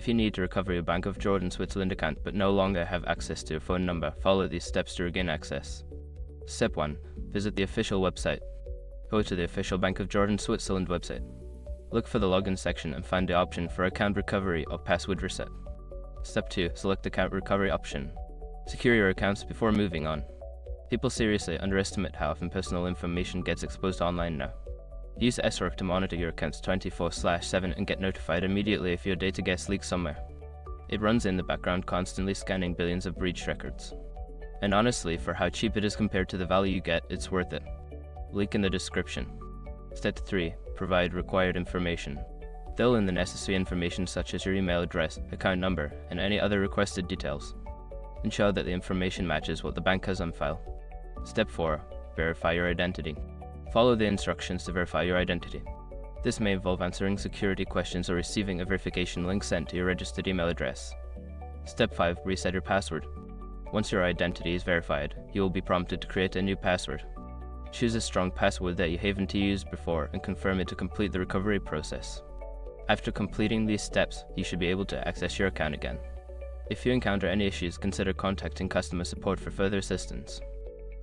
If you need to recover your Bank of Jordan Switzerland account but no longer have access to your phone number, follow these steps to regain access. Step 1. Visit the official website. Go to the official Bank of Jordan Switzerland website. Look for the login section and find the option for account recovery or password reset. Step 2. Select the account recovery option. Secure your accounts before moving on. People seriously underestimate how often personal information gets exposed online now. Use SROC to monitor your accounts 24/7 and get notified immediately if your data gets leaked somewhere. It runs in the background, constantly scanning billions of breached records. And honestly, for how cheap it is compared to the value you get, it's worth it. Link in the description. Step 3. Provide required information. Fill in the necessary information such as your email address, account number, and any other requested details. Ensure that the information matches what the bank has on file. Step 4. Verify your identity. Follow the instructions to verify your identity. This may involve answering security questions or receiving a verification link sent to your registered email address. Step 5. Reset your password. Once your identity is verified, you will be prompted to create a new password. Choose a strong password that you haven't used before and confirm it to complete the recovery process. After completing these steps, you should be able to access your account again. If you encounter any issues, consider contacting customer support for further assistance.